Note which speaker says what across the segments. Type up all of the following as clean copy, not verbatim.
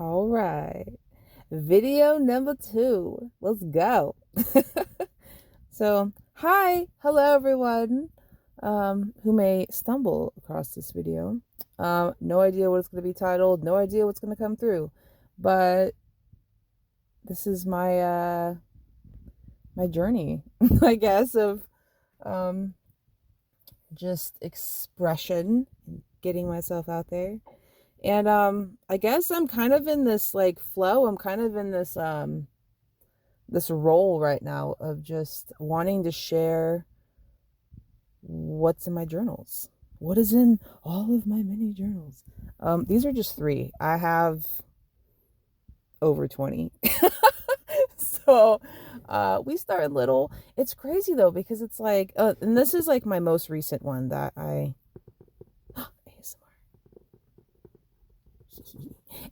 Speaker 1: All right. Video number 2. Let's go. So, hi. Hello, everyone who may stumble across this video. No idea what it's going to be titled. No idea what's going to come through. But this is my journey, I guess, of um, just expression, getting myself out there. And I guess I'm kind of in this like flow. I'm kind of in this role right now of just wanting to share what's in my journals. What is in all of my mini journals? These are just 3. I have over 20. So we start little. It's crazy though, because it's like and this is like my most recent one that I ASMR.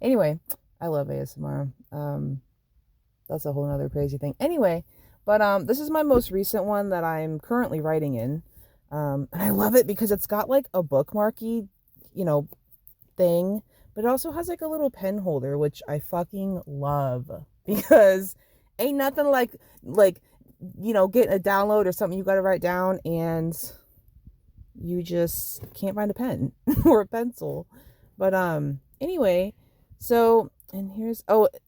Speaker 1: Anyway, I love ASMR. That's a whole nother crazy thing. Anyway, but this is my most recent one that I'm currently writing in. And I love it because it's got like a bookmarky, thing, but it also has like a little pen holder, which I fucking love because ain't nothing like getting a download or something you got to write down and you just can't find a pen or a pencil. But anyway, so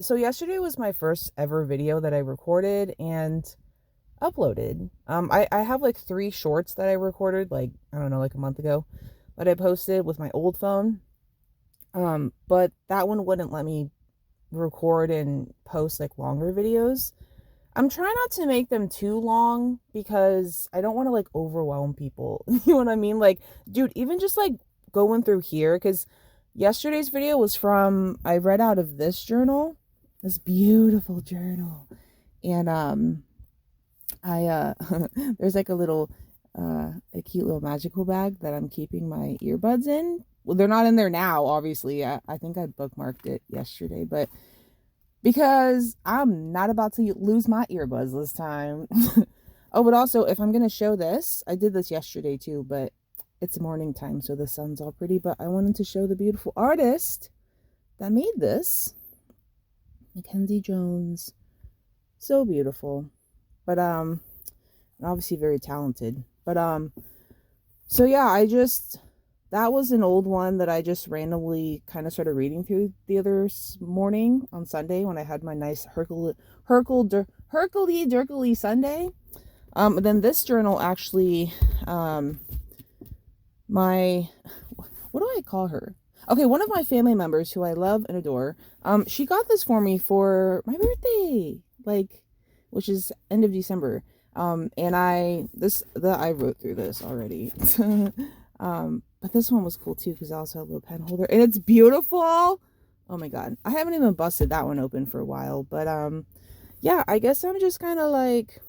Speaker 1: so yesterday was my first ever video that I recorded and uploaded. I have like 3 shorts that I recorded like, I don't know, like a month ago that I posted with my old phone. But that one wouldn't let me record and post like longer videos. I'm trying not to make them too long because I don't want to like overwhelm people. You know what I mean? Like, dude, even just like going through here, because yesterday's video was from, I read out of this journal, this beautiful journal. And I there's like a cute little magical bag that I'm keeping my earbuds in. Well, they're not in there now, obviously. I think I bookmarked it yesterday, but because I'm not about to lose my earbuds this time. Oh, but also, if I'm gonna show this, I did this yesterday too, but it's morning time, so the sun's all pretty. But I wanted to show the beautiful artist that made this, Mackenzie Jones. So beautiful. But obviously very talented. But so yeah, that was an old one that I just randomly kind of started reading through the other morning on Sunday when I had my nice Hercule Durkly Sunday. And then this journal actually, my, what do I call her? Okay, one of my family members who I love and adore, she got this for me for my birthday, like, which is end of December. And I wrote through this already. But this one was cool too because I also have a little pen holder and it's beautiful. Oh my god, I haven't even busted that one open for a while. But yeah, I guess I'm just kind of like,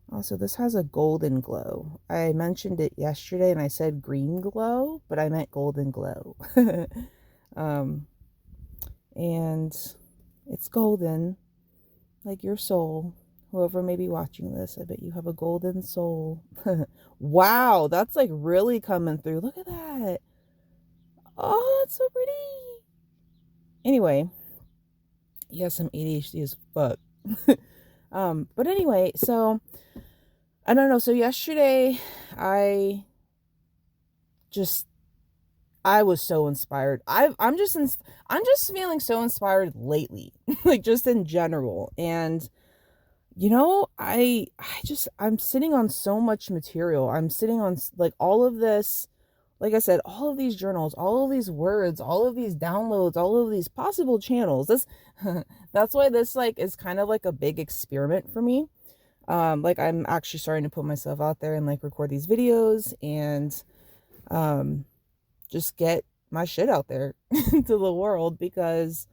Speaker 1: also this has a golden glow. I mentioned it yesterday and I said green glow, but I meant golden glow. And it's golden, like your soul. Whoever may be watching this, I bet you have a golden soul. Wow, that's like really coming through. Look at that. Oh, it's so pretty. Anyway, yes, I'm ADHD as fuck. But anyway, so I don't know. So yesterday, I was so inspired. I'm just feeling so inspired lately, like just in general. And I'm sitting on so much material. I'm sitting on like all of this, like I said, all of these journals, all of these words, all of these downloads, all of these possible channels. That's why this like is kind of like a big experiment for me. Like I'm actually starting to put myself out there and like record these videos and just get my shit out there to the world because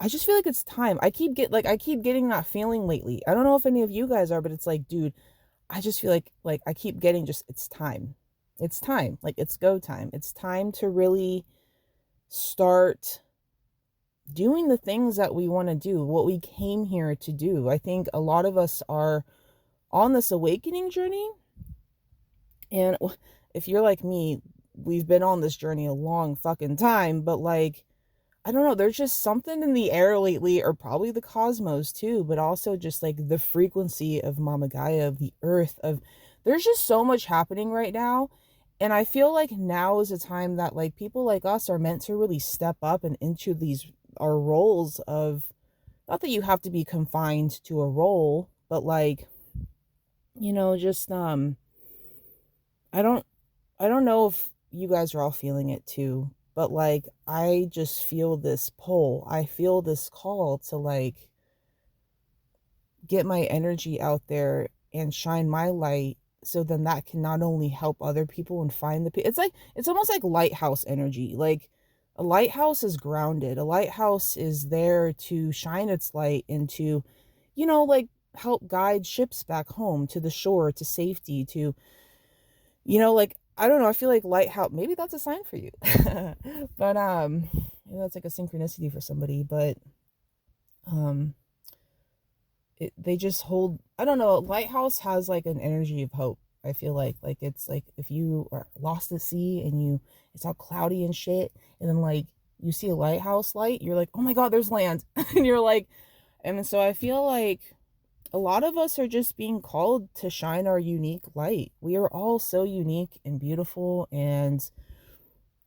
Speaker 1: I just feel like it's time. I keep getting that feeling lately. I don't know if any of you guys are, but it's like, dude, I just feel like I keep getting just, it's time. It's time. Like it's go time. It's time to really start doing the things that we want to do, what we came here to do. I think a lot of us are on this awakening journey. And if you're like me, we've been on this journey a long fucking time, but like, I don't know, there's just something in the air lately, or probably the cosmos too, but also just like the frequency of Mama Gaia, of the earth, of there's just so much happening right now. And I feel like now is a time that like people like us are meant to really step up and into these our roles of, not that you have to be confined to a role, but like, just I don't I don't know if you guys are all feeling it too, but like I just feel this pull. I feel this call to like get my energy out there and shine my light, so then that can not only help other people and find it's like it's almost like lighthouse energy. Like a lighthouse is grounded. A lighthouse is there to shine its light and to, like help guide ships back home to the shore, to safety, to, like, I don't know, I feel like lighthouse, maybe that's a sign for you. But that's like a synchronicity for somebody, but um they just hold, I don't know, lighthouse has like an energy of hope. I feel like it's like if you are lost at sea and it's all cloudy and shit, and then like you see a lighthouse light, you're like, oh my god, there's land. And you're like, and so I feel like a lot of us are just being called to shine our unique light. We are all so unique and beautiful, and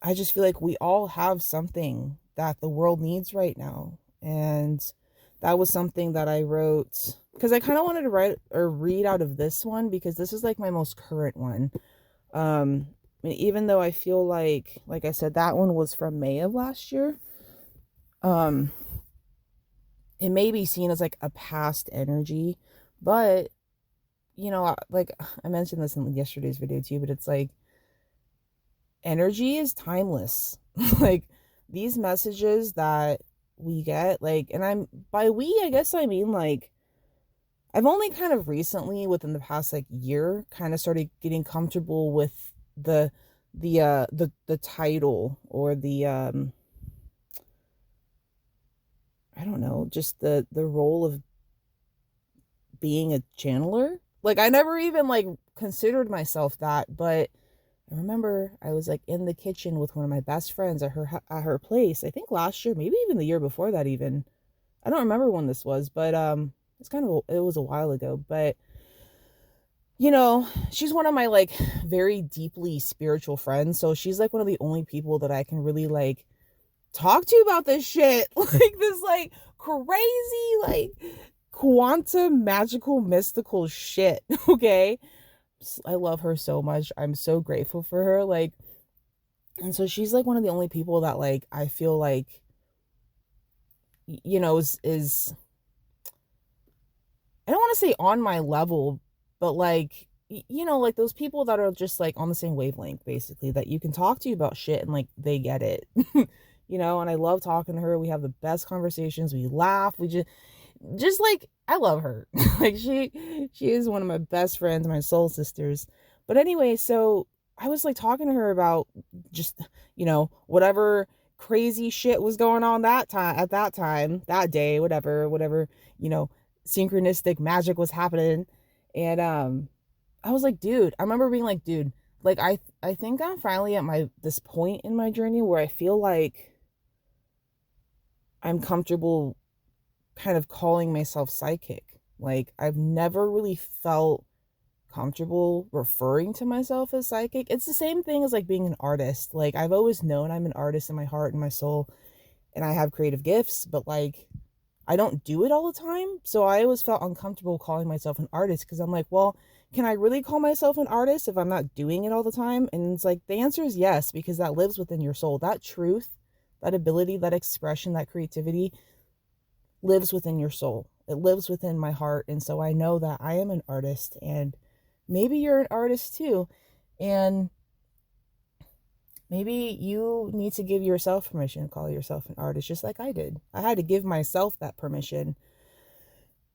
Speaker 1: I just feel like we all have something that the world needs right now. And that was something that I wrote because I kind of wanted to write or read out of this one, because this is like my most current one. Even though I feel like I said, that one was from May of last year. It may be seen as like a past energy, but like I mentioned this in yesterday's video too, but it's like energy is timeless. Like these messages that we get, like, and I'm by we, I guess I mean like I've only kind of recently, within the past like year, kind of started getting comfortable with the title, or the I don't know, just the role of being a channeler. Like I never even like considered myself that, but I remember I was like in the kitchen with one of my best friends at her place. I think last year, maybe even the year before that even. I don't remember when this was, but it was a while ago, but she's one of my like very deeply spiritual friends, so she's like one of the only people that I can really like talk to about this shit. Like this like crazy like quantum magical mystical shit. Okay, I love her so much. I'm so grateful for her. Like, and so she's like one of the only people that like I feel like is I don't want to say on my level, but like like those people that are just like on the same wavelength, basically, that you can talk to about shit and like they get it. And I love talking to her. We have the best conversations. We laugh. We just like, I love her. Like she is one of my best friends, my soul sisters. But anyway, so I was like talking to her about just, whatever crazy shit was going on that time, that day, whatever, synchronistic magic was happening. And I was like, dude, I remember being like, dude, like I think I'm finally at this point in my journey where I feel like I'm comfortable kind of calling myself psychic. Like I've never really felt comfortable referring to myself as psychic. It's the same thing as like being an artist. Like I've always known I'm an artist in my heart and my soul, and I have creative gifts, but like I don't do it all the time. So I always felt uncomfortable calling myself an artist, because I'm like, well, can I really call myself an artist if I'm not doing it all the time? And it's like the answer is yes, because that lives within your soul. That truth, that ability, that expression, that creativity lives within your soul. It lives within my heart. And so I know that I am an artist, and maybe you're an artist too. And maybe you need to give yourself permission to call yourself an artist, just like I did. I had to give myself that permission,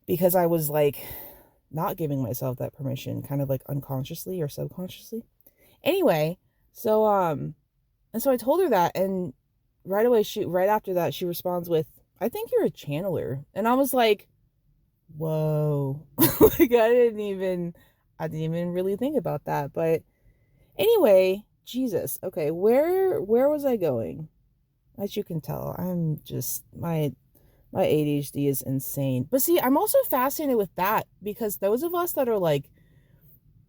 Speaker 1: because I was like not giving myself that permission, kind of like unconsciously or subconsciously. Anyway, so and so I told her that, and right away, right after that, she responds with, I think you're a channeler. And I was like, whoa. Like I didn't even really think about that. But anyway, Jesus. Okay, where was I going? As you can tell, I'm just my ADHD is insane. But see, I'm also fascinated with that because those of us that are like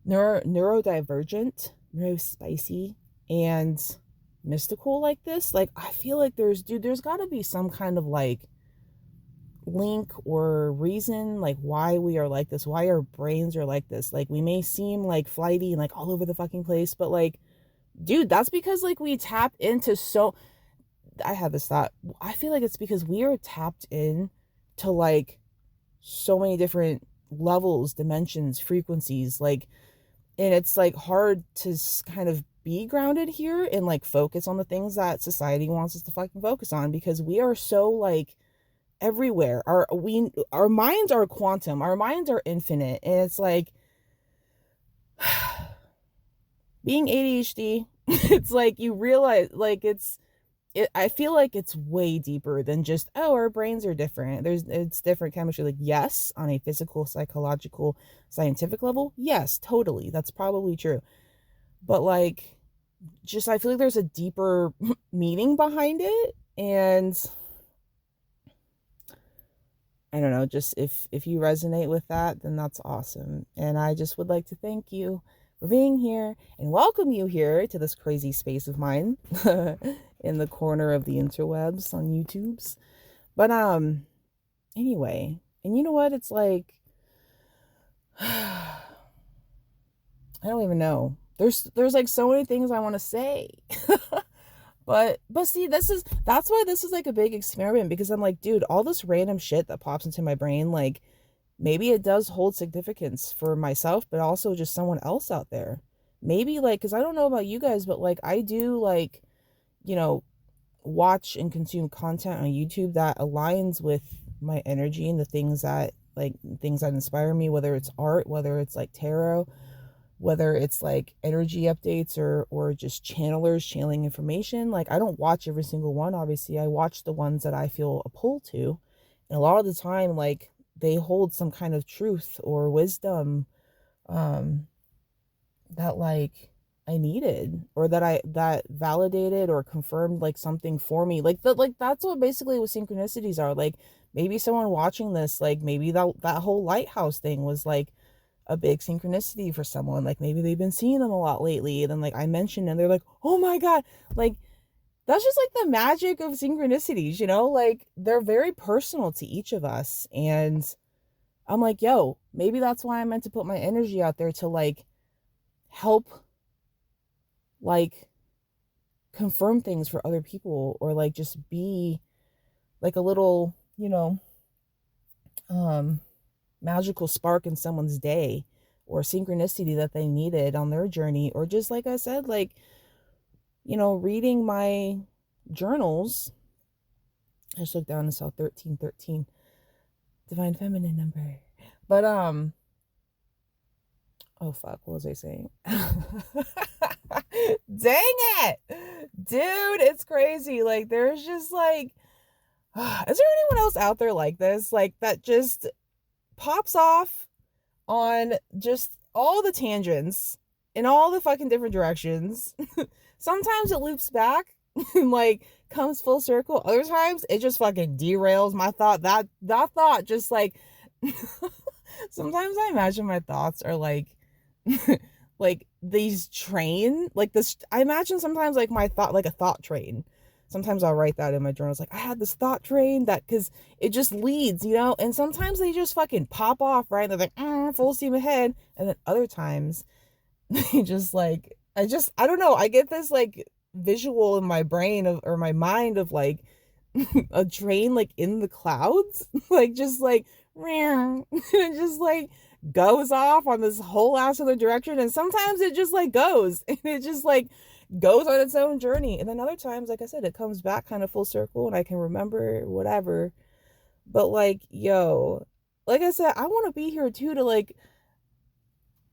Speaker 1: neurodivergent, neurospicy, and mystical like this, like I feel like there's got to be some kind of like link or reason like why we are like this, why our brains are like this. Like we may seem like flighty and like all over the fucking place, but like dude, that's because like we tap into so I had this thought. I feel like it's because we are tapped in to like so many different levels, dimensions, frequencies, like, and it's like hard to kind of be grounded here and like focus on the things that society wants us to fucking focus on because we are so like everywhere. Our minds are quantum, our minds are infinite, and it's like being ADHD, it's like you realize like I feel like it's way deeper than just, oh, our brains are different. It's different chemistry. Like, yes, on a physical, psychological, scientific level, yes, totally. That's probably true. But like, just I feel like there's a deeper meaning behind it. And I don't know, just if you resonate with that, then that's awesome. And I just would like to thank you for being here and welcome you here to this crazy space of mine in the corner of the interwebs on YouTube's. But anyway, and you know what? It's like I don't even know. There's like so many things I want to say. But see, that's why this is like a big experiment because I'm like, dude, all this random shit that pops into my brain, like maybe it does hold significance for myself, but also just someone else out there. Maybe like, because I don't know about you guys, but like I do like, you know, watch and consume content on YouTube that aligns with my energy and the things that inspire me, whether it's art, whether it's like tarot, whether it's like energy updates or just channelers channeling information. Like I don't watch every single one, obviously. I watch the ones that I feel a pull to. And a lot of the time, like they hold some kind of truth or wisdom that like I needed or that validated or confirmed like something for me. Like that's what basically what synchronicities are. Like maybe someone watching this, like maybe that whole lighthouse thing was like a big synchronicity for someone. Like maybe they've been seeing them a lot lately, and then like I mentioned and they're like, oh my god, like that's just like the magic of synchronicities, you know? Like they're very personal to each of us. And I'm like, yo, maybe that's why I'm meant to put my energy out there to like help like confirm things for other people or like just be like a little, you know, magical spark in someone's day or synchronicity that they needed on their journey. Or just like I said, like, you know, reading my journals. I just looked down and saw 1313, divine feminine number. But oh fuck, what was I saying? Dang it, dude, it's crazy. Like there's just like is there anyone else out there like this, like that just pops off on just all the tangents in all the fucking different directions? Sometimes it loops back and like comes full circle. Other times it just fucking derails my thought. That thought just like sometimes I imagine my thoughts are like like these train, like this. I imagine sometimes like my thought, like a thought train. Sometimes I'll write that in my journals. Like I had this thought train that, cause it just leads, you know, and sometimes they just fucking pop off, right? They're like, full steam ahead. And then other times they just like, I don't know. I get this like visual in my brain or my mind of like a train like in the clouds, like just like, and it just like goes off on this whole ass other direction. And sometimes it just like goes and it just like goes on its own journey. And then other times, like I said, it comes back kind of full circle and I can remember whatever. But like, yo, like I said, I want to be here too to like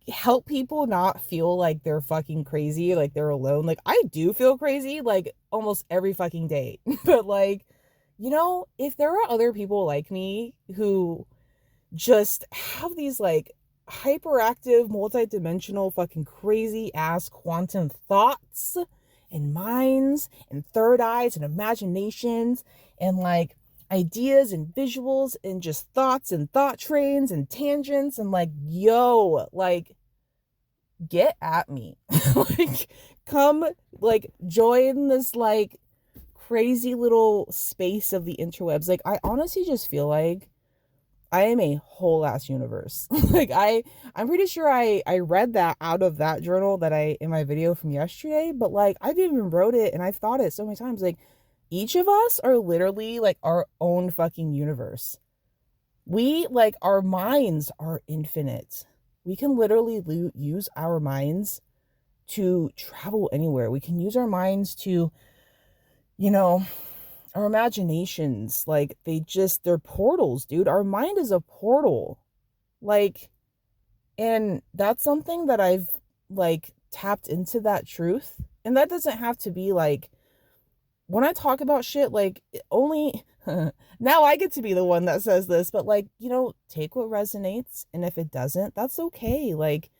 Speaker 1: help people not feel like they're fucking crazy, like they're alone. Like I do feel crazy like almost every fucking day. But like, you know, if there are other people like me who just have these like hyperactive, multidimensional, fucking crazy ass quantum thoughts and minds and third eyes and imaginations and like ideas and visuals and just thoughts and thought trains and tangents and like, yo, like, get at me. Like, come, like, join this like crazy little space of the interwebs. Like, I honestly just feel like I am a whole ass universe. Like, I'm pretty sure I read that out of that journal that I in my video from yesterday, but like I've even wrote it and I've thought it so many times. Like, each of us are literally like our own fucking universe. We, like, our minds are infinite. We can literally use our minds to travel anywhere. We can use our minds to, you know, our imaginations, like, they're portals, dude. Our mind is a portal. Like, and that's something that I've like tapped into that truth. And that doesn't have to be like, when I talk about shit, like, only now I get to be the one that says this, but like, take what resonates, and if it doesn't, that's okay. Like,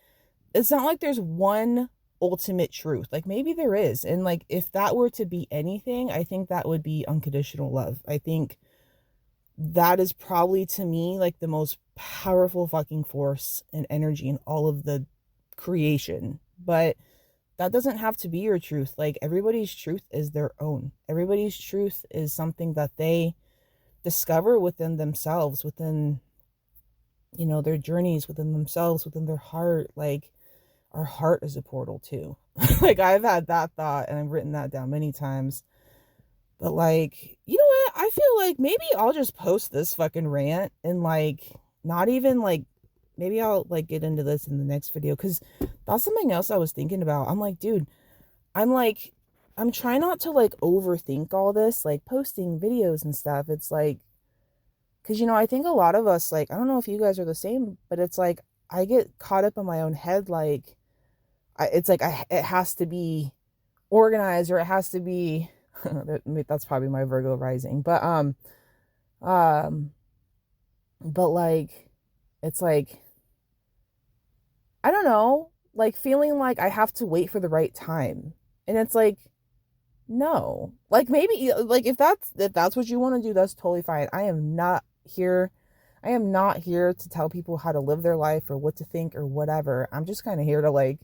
Speaker 1: it's not like there's one ultimate truth. Like, maybe there is, and like, if that were to be anything, I think that would be unconditional love. I think that is probably, to me, like the most powerful fucking force and energy in all of the creation. But that doesn't have to be your truth. Like, everybody's truth is their own. Everybody's truth is something that they discover within themselves, within, their journeys, within themselves, within their heart. Like, our heart is a portal too. Like, I've had that thought and I've written that down many times. But like, you know what? I feel like maybe I'll just post this fucking rant and like, not even like, maybe I'll like get into this in the next video, because that's something else I was thinking about. I'm like, dude, I'm trying not to like overthink all this, like posting videos and stuff. It's like, because, I think a lot of us, like, I don't know if you guys are the same, but it's like, I get caught up in my own head. Like, it's like, it has to be organized, or it has to be, that's probably my Virgo rising, but like, it's like, I don't know, like, feeling like I have to wait for the right time. And it's like, no, like, maybe, like, if that's what you want to do, that's totally fine. I am not here to tell people how to live their life or what to think or whatever. I'm just kind of here to like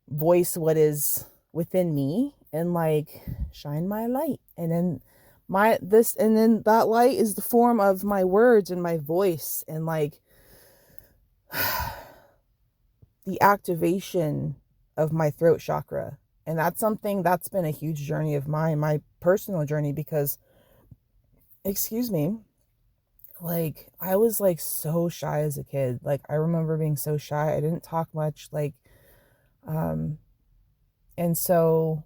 Speaker 1: voice what is within me and like shine my light. And then that light is the form of my words and my voice, and like the activation of my throat chakra. And that's something that's been a huge journey of mine, my personal journey, because, excuse me, like, I was like so shy as a kid. Like, I remember being so shy. I didn't talk much, like, and so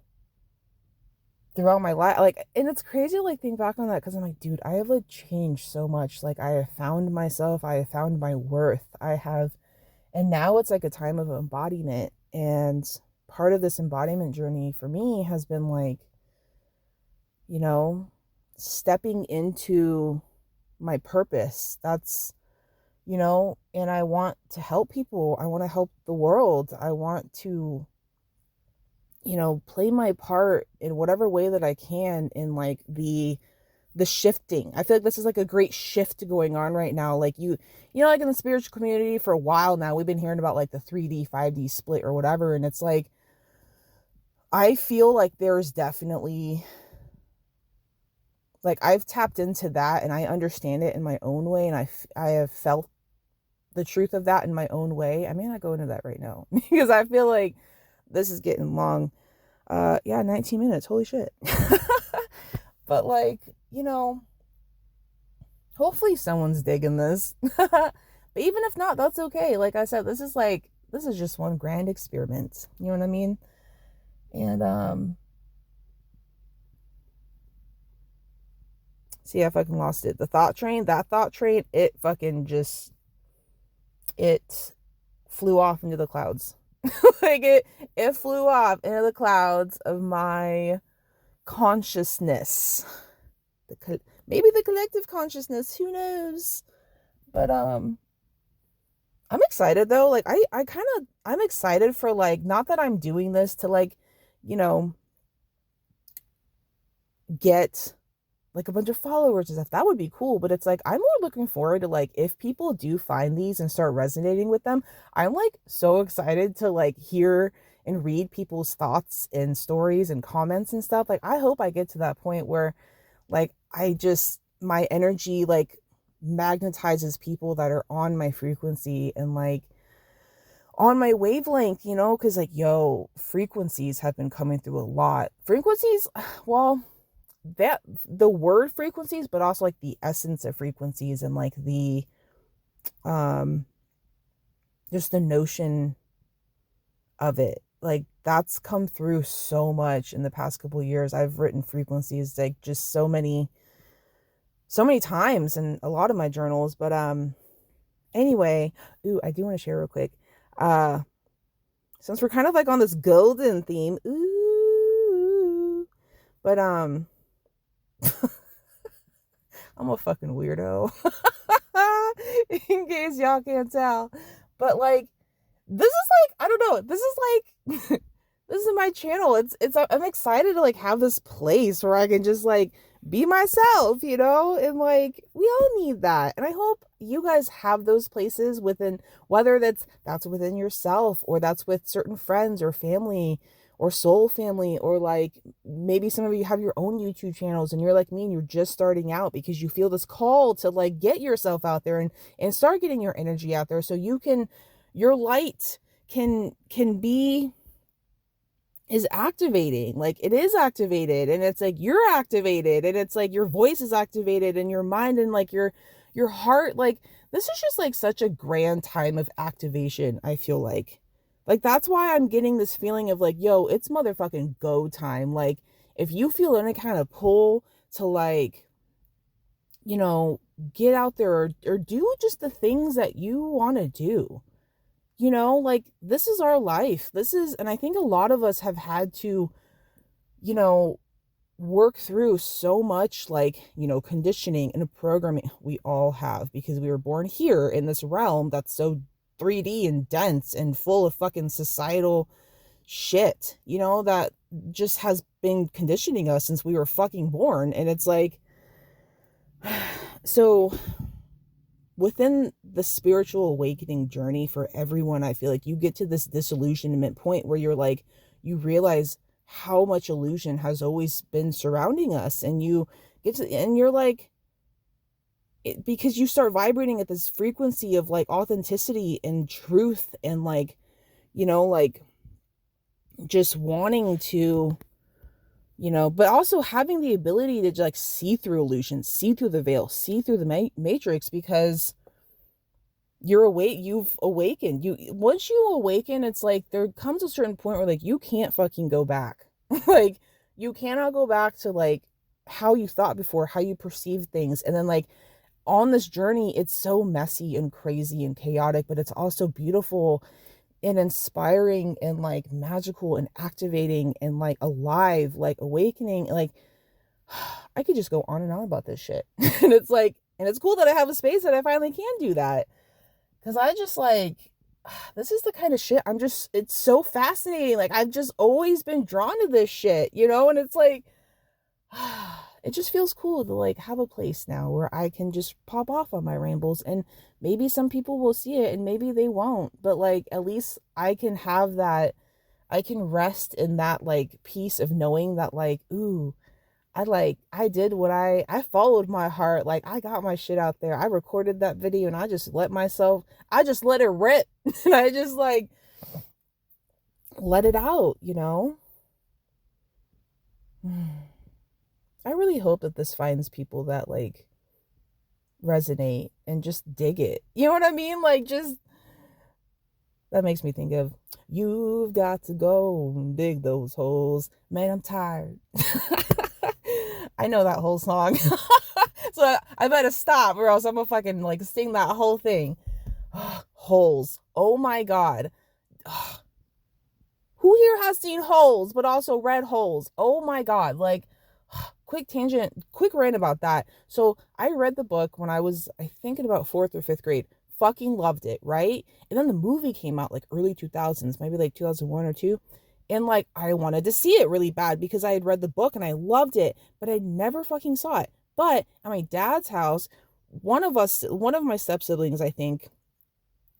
Speaker 1: throughout my life, like, and it's crazy to like think back on that, because I'm like, dude, I have like changed so much. Like, I have found myself, I have found my worth, and now it's like a time of embodiment. And part of this embodiment journey for me has been like, stepping into my purpose. That's, and I want to help people. I want to help the world. I want to, play my part in whatever way that I can in like the shifting. I feel like this is like a great shift going on right now. Like, like in the spiritual community for a while now, we've been hearing about like the 3D, 5D split or whatever. And it's like, I feel like there's definitely, like, I've tapped into that and I understand it in my own way. And I have felt the truth of that in my own way. I may not go into that right now because I feel like this is getting long. 19 minutes. Holy shit. But like, hopefully someone's digging this. But even if not, that's okay. Like I said, this is just one grand experiment. You know what I mean? And see, I fucking lost it. That thought train, it fucking just, it flew off into the clouds. Like, it flew off into the clouds of my consciousness. Maybe the collective consciousness, who knows? But I'm excited though. Like, I'm excited for, like, not that I'm doing this to like, get like a bunch of followers and stuff. That would be cool. But it's like, I'm more looking forward to like, if people do find these and start resonating with them, I'm like so excited to like hear and read people's thoughts and stories and comments and stuff. Like, I hope I get to that point where like, my energy like magnetizes people that are on my frequency and like on my wavelength, you know, because like, yo, frequencies have been coming through a lot. Frequencies, well, that the word frequencies, but also like the essence of frequencies and like the um just the notion of it, like that's come through so much in the past couple of years. I've written frequencies like just so many times in a lot of my journals. But anyway, ooh, I do want to share real quick, uh since we're kind of like on this golden theme, ooh, but I'm a fucking weirdo. In case y'all can't tell. But like, this is like, I don't know, this is like this is my channel. It's I'm excited to like have this place where I can just like be myself, you know? And like, we all need that. And I hope you guys have those places within, whether that's within yourself, or that's with certain friends or family or soul family, or like maybe some of you have your own YouTube channels and you're like me and you're just starting out because you feel this call to like get yourself out there and start getting your energy out there so you can, your light can be, is activating. Like, it is activated, and it's like you're activated, and it's like your voice is activated, and your mind and like your heart. Like, this is just like such a grand time of activation. I feel like that's why I'm getting this feeling of like, yo, it's motherfucking go time. Like, if you feel any kind of pull to like, you know, get out there or do just the things that you want to do. You know, like, this is our life. This is, and I think a lot of us have had to, you know, work through so much, like, you know, conditioning and programming. We all have, because we were born here in this realm that's so 3D and dense and full of fucking societal shit, you know, that just has been conditioning us since we were fucking born. And it's like, so within the spiritual awakening journey for everyone, I feel like you get to this disillusionment point where you're like, you realize how much illusion has always been surrounding us, and you get to, and you're like, because you start vibrating at this frequency of like authenticity and truth and like, you know, like just wanting to, you know, but also having the ability to like see through illusions, see through the veil, see through the matrix, because you're awake, you've awakened. You, once you awaken, it's like there comes a certain point where like you can't fucking go back. Like, you cannot go back to like how you thought before, how you perceived things. And then like on this journey, it's so messy and crazy and chaotic, but it's also beautiful and inspiring and like magical and activating and like alive, like awakening. Like, I could just go on and on about this shit. And it's like, and it's cool that I have a space that I finally can do that. Because I just like, this is the kind of shit I'm just, it's so fascinating. Like, I've just always been drawn to this shit, you know? And it's like, it just feels cool to like have a place now where I can just pop off on my rambles, and maybe some people will see it and maybe they won't, but like, at least I can have that, I can rest in that like peace of knowing that like, ooh, I did what I followed my heart. Like, I got my shit out there. I recorded that video and I just let it rip. And I just like let it out, you know? I really hope that this finds people that like resonate and just dig it. You know what I mean? Like, just, that makes me think of, you've got to go and dig those holes. Man, I'm tired. I know that whole song. So I better stop or else I'm gonna fucking like sing that whole thing. Holes. Oh my God. Who here has seen holes, but also read holes? Oh my God. Like, quick tangent, quick rant about that. So I read the book when I was, I think, in about 4th or 5th grade. Fucking loved it, right? And then the movie came out like early 2000s, maybe like 2001 or 2. And like, I wanted to see it really bad because I had read the book and I loved it, but I never fucking saw it. But at my dad's house, one of my step siblings, I think,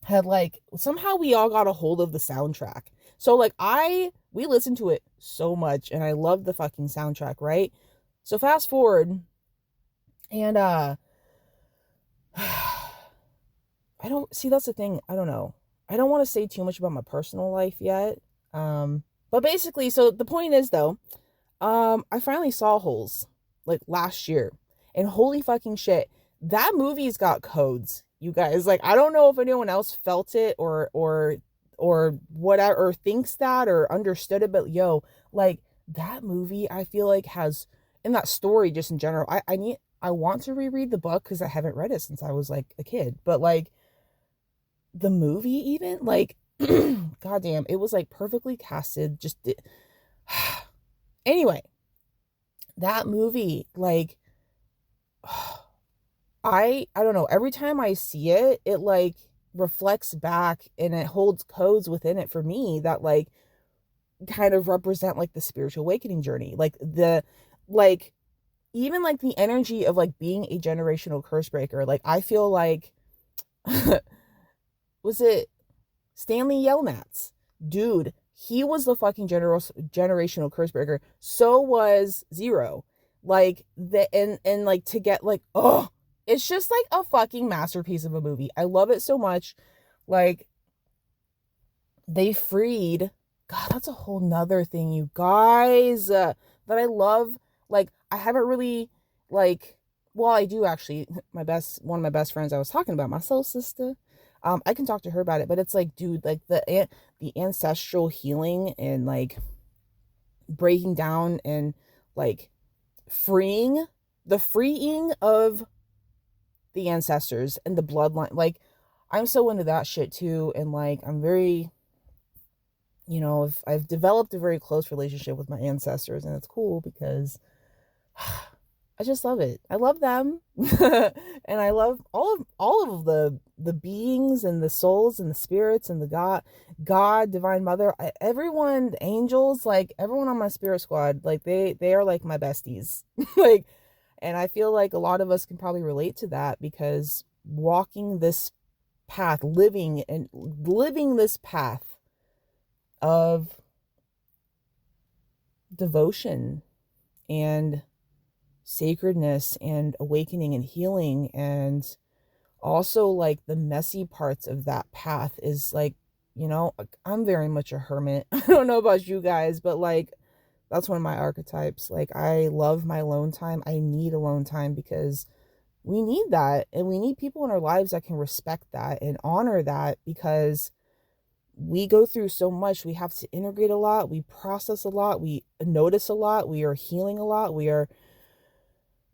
Speaker 1: had like, somehow we all got a hold of the soundtrack. So like, we listened to it so much and I loved the fucking soundtrack, right? So fast forward, and I don't see, that's the thing. I don't know. I don't want to say too much about my personal life yet. But basically, so the point is though, I finally saw Holes like last year, and holy fucking shit, that movie's got codes, you guys. Like, I don't know if anyone else felt it or whatever, or thinks that or understood it, but yo, like that movie, I feel like has, in that story just in general. I want to reread the book because I haven't read it since I was like a kid, but like the movie even like goddamn, it was like perfectly casted. Anyway, that movie, like I don't know, every time I see it, it like reflects back and it holds codes within it for me that like kind of represent like the spiritual awakening journey. Like like even like the energy of like being a generational curse breaker. Like I feel like was it Stanley Yelnats? Dude, he was the fucking generational curse breaker. So was Zero. Like the and like to get like, oh, it's just like a fucking masterpiece of a movie. I love it so much. Like they freed, God, that's a whole nother thing, you guys, that I love. Like I haven't really like, well, I do actually. One of my best friends I was talking about, my soul sister, I can talk to her about it, but it's like, dude, like the ancestral healing and like breaking down and like freeing the freeing of the ancestors and the bloodline. Like I'm so into that shit too, and like I'm very, I've developed a very close relationship with my ancestors, and it's cool because I just love it. I love them. And I love all of the beings and the souls and the spirits and the God, Divine Mother, everyone, the angels, like everyone on my spirit squad, like they are like my besties. Like, and I feel like a lot of us can probably relate to that because walking this path, living this path of devotion and sacredness and awakening and healing, and also like the messy parts of that path is like, I'm very much a hermit. I don't know about you guys, but like that's one of my archetypes. Like I love my alone time. I need alone time because we need that, and we need people in our lives that can respect that and honor that, because we go through so much. We have to integrate a lot, we process a lot, we notice a lot, we are healing a lot, we are,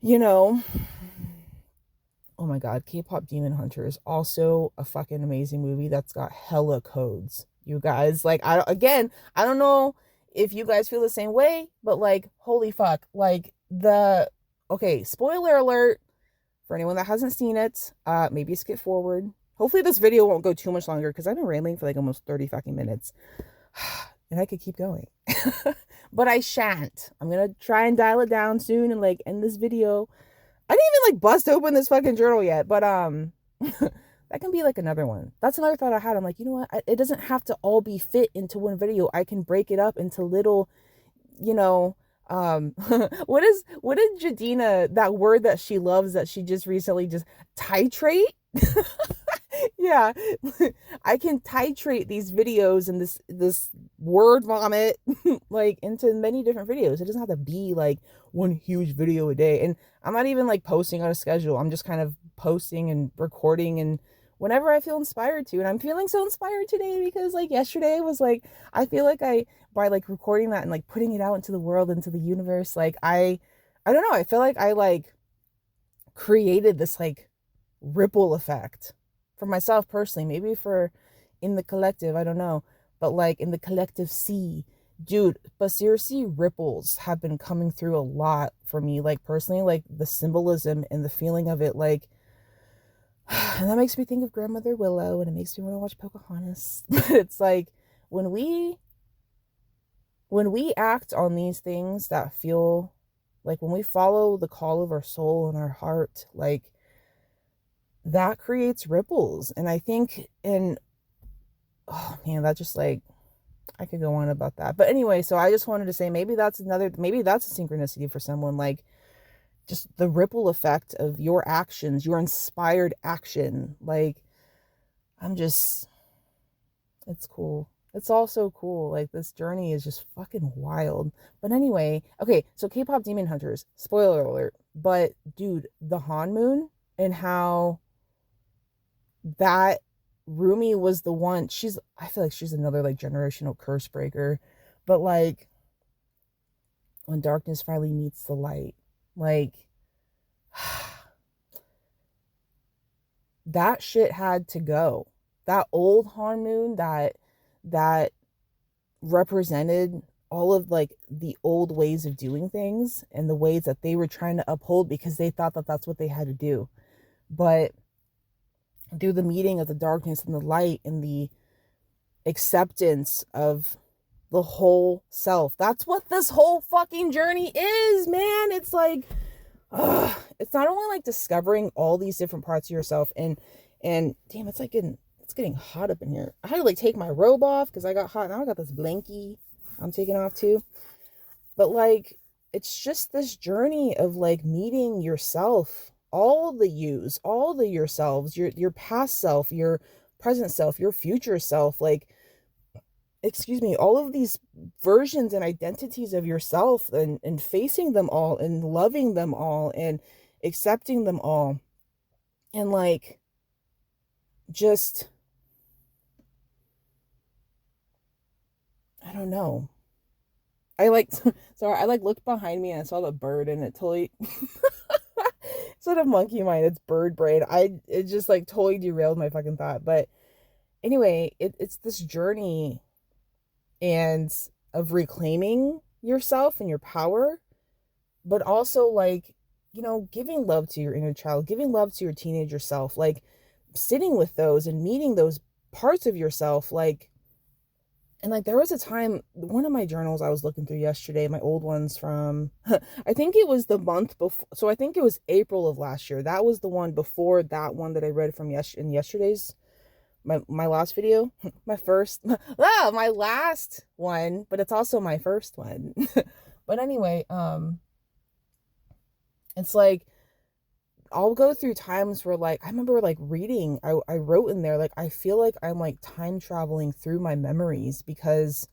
Speaker 1: you know oh my god, K-pop Demon Hunter is also a fucking amazing movie that's got hella codes, you guys. Like I don't know if you guys feel the same way, but like holy fuck, like okay, spoiler alert for anyone that hasn't seen it. Maybe skip forward. Hopefully this video won't go too much longer because I've been rambling for like almost 30 fucking minutes. And I could keep going. But I shan't. I'm gonna try and dial it down soon and like end this video. I didn't even like bust open this fucking journal yet, but that can be like another one. That's another thought I had. I'm like, you know what? It doesn't have to all be fit into one video. I can break it up into little, you know, what is Jadina, that word that she loves that she just recently just titrate? Yeah. I can titrate these videos and this word vomit like into many different videos. It doesn't have to be like one huge video a day. And I'm not even like posting on a schedule. I'm just kind of posting and recording and whenever I feel inspired to. And I'm feeling so inspired today because like yesterday was like, I feel like by like recording that and like putting it out into the world, into the universe, like I don't know, I feel like I like created this like ripple effect for myself personally, maybe for in the collective, I don't know, but like in the collective sea, dude. But seriously, ripples have been coming through a lot for me, like personally, like the symbolism and the feeling of it, like and that makes me think of Grandmother Willow, and it makes me want to watch Pocahontas. But it's like when we when we act on these things that feel like, when we follow the call of our soul and our heart, like, that creates ripples. And I think, and oh man, that just like, I could go on about that. But anyway, so I just wanted to say, maybe that's a synchronicity for someone, like just the ripple effect of your actions, your inspired action. Like, it's cool. It's all so cool. Like, this journey is just fucking wild. But anyway, okay, so K-pop Demon Hunters, spoiler alert. But dude, the Han Moon, and how that Rumi was the one, I feel like she's another like generational curse breaker. But like, when darkness finally meets the light, like, that shit had to go. That old Han Moon that represented all of like the old ways of doing things and the ways that they were trying to uphold because they thought that that's what they had to do. But through the meeting of the darkness and the light and the acceptance of the whole self, that's what this whole fucking journey is, man. It's like, it's not only like discovering all these different parts of yourself, and damn, it's getting hot up in here. I had to like take my robe off because I got hot. Now I got this blankie I'm taking off too. But like, it's just this journey of like meeting yourself, all the yous, all the yourselves, your past self, your present self, your future self, like, excuse me, all of these versions and identities of yourself, and facing them all and loving them all and accepting them all. And like, just, I don't know. I like, sorry, I like looked behind me and I saw the bird, and it totally, instead of monkey mind, it's bird brain. It just like totally derailed my fucking thought. But anyway, it's this journey and of reclaiming yourself and your power, but also like, giving love to your inner child, giving love to your teenager self, like sitting with those and meeting those parts of yourself. Like, and like, there was a time, one of my journals I was looking through yesterday, my old ones from, I think it was the month before. So I think it was April of last year. That was the one before that one that I read from in yesterday's, my last video, my last one, but it's also my first one. But anyway, it's like, I'll go through times where like, I remember like reading, I wrote in there, like, I feel like I'm like time traveling through my memories, because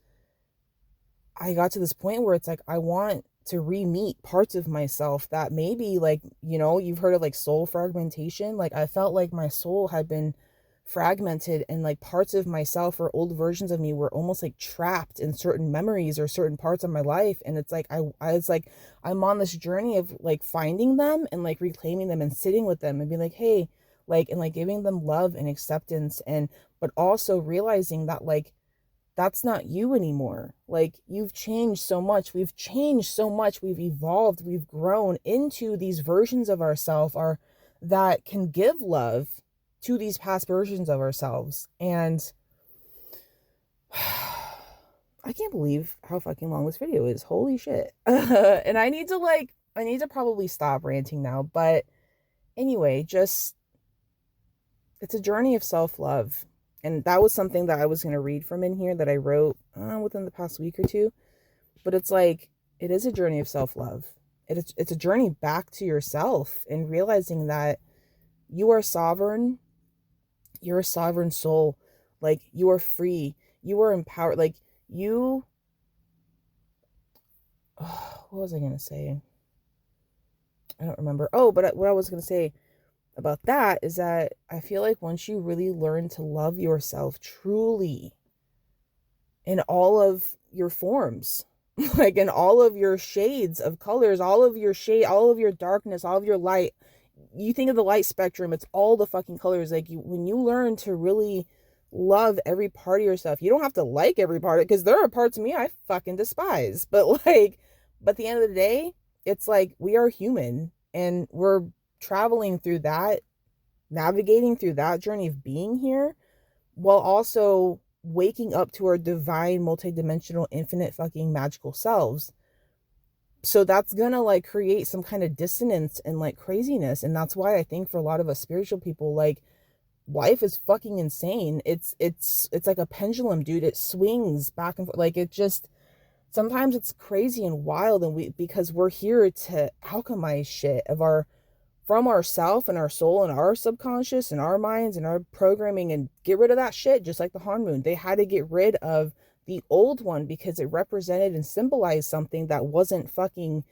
Speaker 1: I got to this point where it's like, I want to re-meet parts of myself that maybe like, you've heard of like soul fragmentation. Like, I felt like my soul had been fragmented, and like parts of myself or old versions of me were almost like trapped in certain memories or certain parts of my life. And it's like, I was like, I'm on this journey of like finding them and like reclaiming them and sitting with them and being like, hey, like, and like giving them love and acceptance, and but also realizing that like, that's not you anymore. Like, you've changed so much. We've changed so much. We've evolved. We've grown into these versions of ourselves that can give love to these past versions of ourselves. And I can't believe how fucking long this video is. Holy shit. And I need to probably stop ranting now. But anyway, just, it's a journey of self-love. And that was something that I was going to read from in here that I wrote within the past week or two. But it's like, it is a journey of self-love. It's a journey back to yourself, and realizing that you are sovereign. You're a sovereign soul. Like, you are free. You are empowered. Like, what was I going to say? I don't remember. Oh, but what I was going to say about that is that I feel like once you really learn to love yourself truly in all of your forms, like in all of your shades of colors, all of your darkness, all of your light, you think of the light spectrum, it's all the fucking colors. Like, when you learn to really love every part of yourself, you don't have to like every part of it, because there are parts of me I fucking despise, but at the end of the day, it's like, we are human, and we're traveling through that, navigating through that journey of being here, while also waking up to our divine, multidimensional, infinite fucking magical selves. So that's gonna like create some kind of dissonance and like craziness. And that's why I think for a lot of us spiritual people, like, life is fucking insane. It's like a pendulum, dude. It swings back and forth. Like, it just, sometimes it's crazy and wild, and because we're here to alchemize shit of our, from ourself and our soul and our subconscious and our minds and our programming, and get rid of that shit. Just like the Hanmoon, they had to get rid of the old one because it represented and symbolized something that wasn't fucking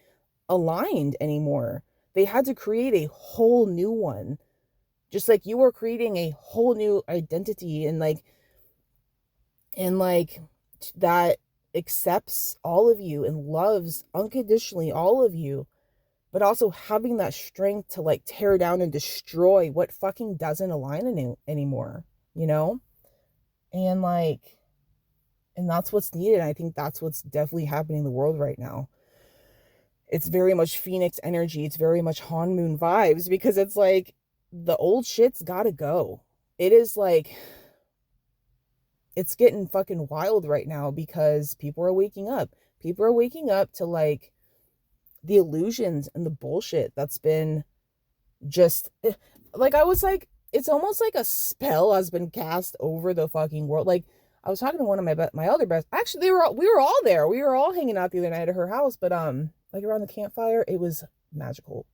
Speaker 1: aligned anymore. They had to create a whole new one, just like you are creating a whole new identity, and like that accepts all of you and loves unconditionally all of you, but also having that strength to like tear down and destroy what fucking doesn't align anymore, you know? And like, and that's what's needed. I think that's what's definitely happening in the world right now. It's very much Phoenix energy. It's very much Hanmoon vibes, because it's like the old shit's gotta go. It is like, it's getting fucking wild right now because people are waking up. People are waking up to like the illusions and the bullshit that's been just, like, I was like, it's almost like a spell has been cast over the fucking world. Like, I was talking to one of my other best, actually we were all there. We were all hanging out the other night at her house, but like around the campfire, it was magical.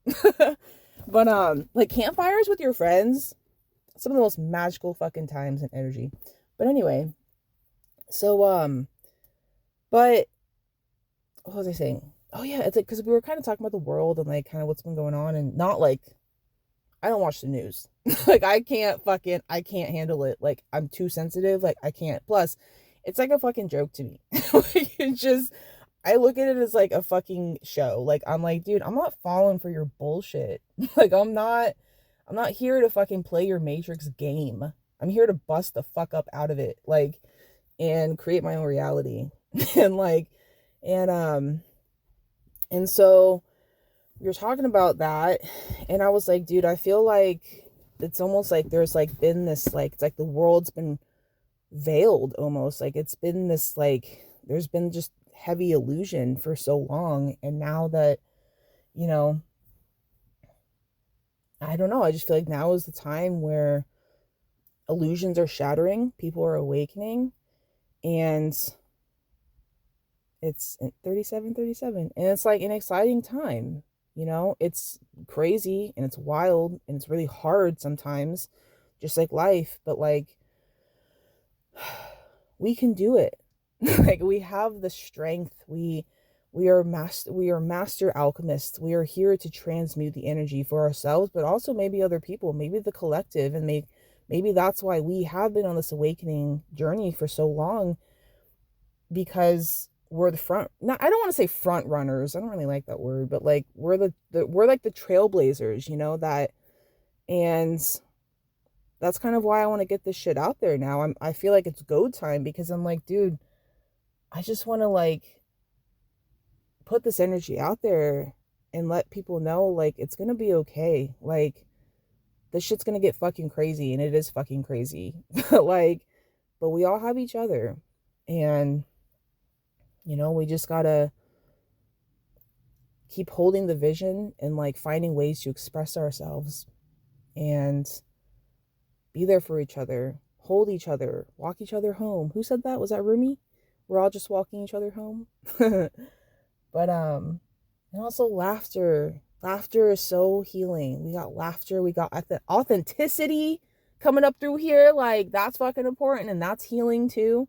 Speaker 1: But like campfires with your friends, some of the most magical fucking times and energy. But anyway, so but what was I saying? Oh yeah, it's like, because we were kind of talking about the world and like kind of what's been going on, and not like, I don't watch the news. Like, I can't handle it. Like, I'm too sensitive. Like, I can't. Plus, it's like a fucking joke to me. Like, it's just, I look at it as like a fucking show. Like, I'm like, dude, I'm not falling for your bullshit. Like, I'm not here to fucking play your Matrix game. I'm here to bust the fuck up out of it. Like, and create my own reality. And like, and so you're talking about that, and I was like, dude, I feel like it's almost like there's like been this, like, it's like the world's been veiled almost. Like, it's been this, like, there's been just heavy illusion for so long, and now that, you know, I don't know, I just feel like now is the time where illusions are shattering, people are awakening, and it's 37, and it's like an exciting time. You know, it's crazy and it's wild and it's really hard sometimes, just like life, but like, we can do it. Like, we have the strength. We are master alchemists. We are here to transmute the energy for ourselves, but also maybe other people, maybe the collective, and maybe that's why we have been on this awakening journey for so long, because we're the front, not, I don't want to say front runners, I don't really like that word, but like, we're we're like the trailblazers, you know, that, and that's kind of why I want to get this shit out there now. I feel like it's go time, because I'm like, dude, I just want to like put this energy out there and let people know, like, it's gonna be okay. Like, this shit's gonna get fucking crazy, and it is fucking crazy. Like, but we all have each other, and you know, we just gotta keep holding the vision and like finding ways to express ourselves and be there for each other, hold each other, walk each other home. Who said that? Was that Rumi? We're all just walking each other home. But and also laughter. Laughter is so healing. We got laughter, we got authenticity coming up through here. Like, that's fucking important, and that's healing too.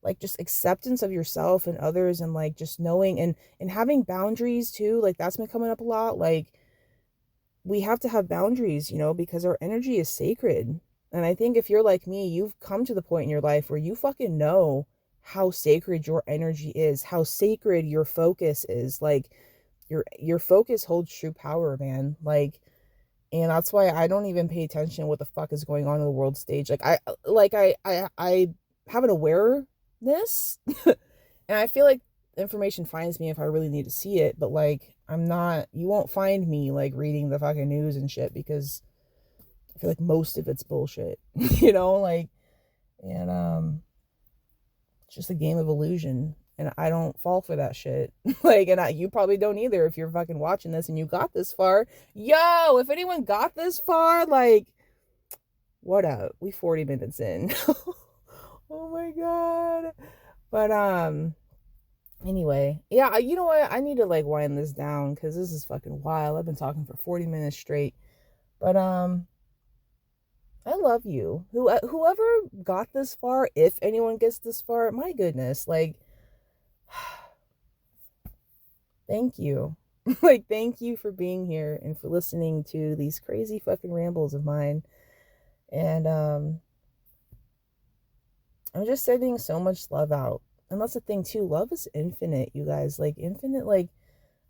Speaker 1: Like, just acceptance of yourself and others, and like just knowing and having boundaries too. Like, that's been coming up a lot. Like, we have to have boundaries, you know, because our energy is sacred. And I think if you're like me, you've come to the point in your life where you fucking know how sacred your energy is, how sacred your focus is. Like, your focus holds true power, man. Like, and that's why I don't even pay attention to what the fuck is going on in the world stage. Like, I have an awareness, and I feel like information finds me if I really need to see it. But like, you won't find me like reading the fucking news and shit, because I feel like most of it's bullshit. You know, like, and It's just a game of illusion. And I don't fall for that shit. Like, and you probably don't either if you're fucking watching this and you got this far. Yo, if anyone got this far, like, what up? We 40 minutes in. Oh my God. But, anyway, yeah, you know what? I need to like wind this down because this is fucking wild. I've been talking for 40 minutes straight. But, I love you. Whoever got this far, if anyone gets this far, my goodness, like, thank you. Like, thank you for being here and for listening to these crazy fucking rambles of mine. And I'm just sending so much love out. And that's the thing too. Love is infinite, you guys. Like, infinite, like,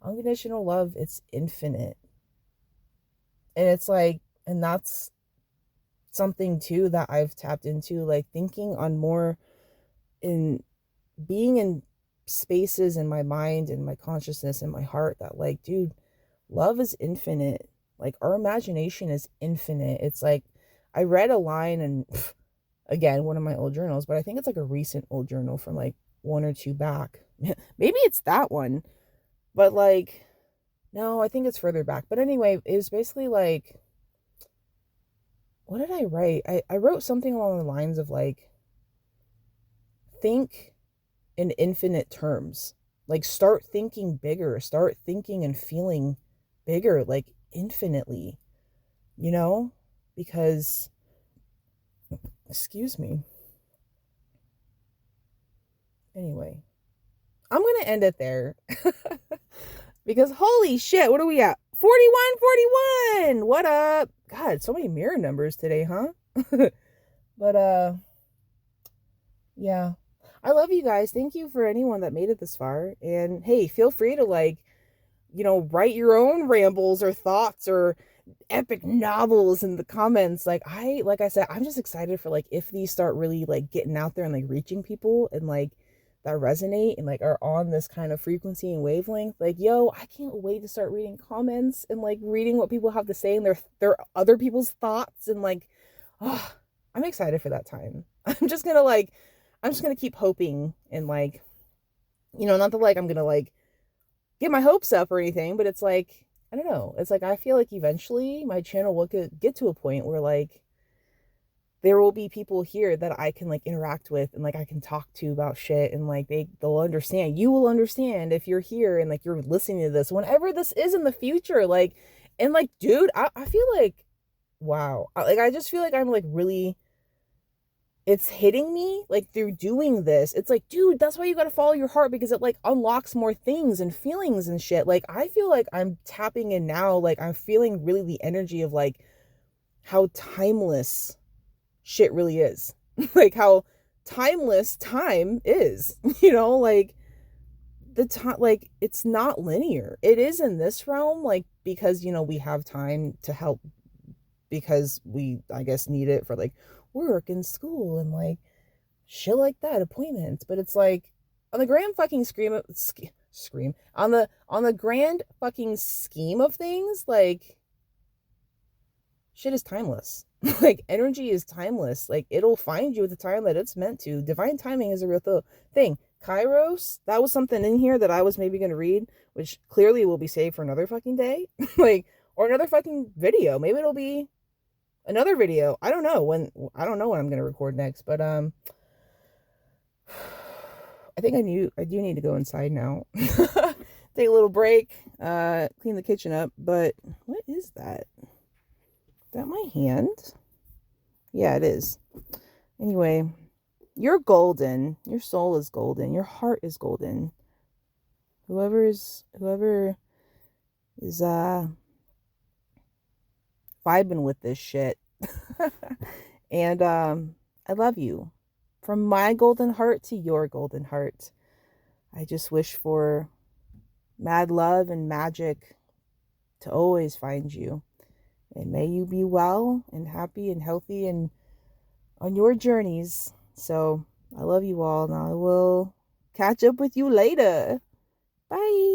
Speaker 1: unconditional love, it's infinite. And it's like, and that's something too that I've tapped into, like thinking on more in being in spaces in my mind and my consciousness and my heart that like, dude, love is infinite. Like, our imagination is infinite. It's like, I read a line and again, one of my old journals, but I think it's like a recent old journal from like 1 or 2 back. Maybe it's that one, but like, no, I think it's further back. But anyway, it was basically like, what did I write? I wrote something along the lines of like, think in infinite terms. Like, start thinking bigger, start thinking and feeling bigger, like infinitely, you know? Because, excuse me. Anyway, I'm going to end it there. Because holy shit, what are we at? 41. What up? God, so many mirror numbers today, huh? But, yeah. I love you guys. Thank you for anyone that made it this far. And hey, feel free to like, you know, write your own rambles or thoughts or epic novels in the comments. Like I said, I'm just excited for like, if these start really like getting out there and like reaching people and like that resonate and like are on this kind of frequency and wavelength. Like, yo, I can't wait to start reading comments and like reading what people have to say and their other people's thoughts and like, oh, I'm excited for that time. I'm just gonna keep hoping and like, you know, not that like I'm gonna like get my hopes up or anything, but it's like, I don't know. It's like, I feel like eventually my channel will get to a point where like there will be people here that I can like interact with and like I can talk to about shit and like they'll understand. You will understand if you're here and like you're listening to this whenever this is in the future. Like, and like, dude, I feel like, wow. Like, I just feel like I'm like really, it's hitting me like through doing this. It's like, dude, that's why you got to follow your heart, because it like unlocks more things and feelings and shit. Like, I feel like I'm tapping in now. Like, I'm feeling really the energy of like how timeless shit really is. Like, how timeless time is, you know, like the time, like, it's not linear. It is in this realm, like, because, you know, we have time to help because we, I guess, need it for like work and school and like shit like that, appointments. But it's like, on the grand fucking scream on the grand fucking scheme of things, like, shit is timeless. Like, energy is timeless. Like, it'll find you at the time that it's meant to. Divine timing is a real thing. Kairos, that was something in here that I was maybe going to read, which clearly will be saved for another fucking day. Like, or another fucking video. Maybe it'll be another video. I don't know when I'm going to record next, but I think I do need to go inside now. Take a little break, clean the kitchen up. But what is that? Is that my hand? Yeah, it is. Anyway, you're golden. Your soul is golden. Your heart is golden. Whoever is vibing with this shit. And I love you. From my golden heart to your golden heart. I just wish for mad love and magic to always find you. And may you be well and happy and healthy and on your journeys. So I love you all, and I will catch up with you later. Bye.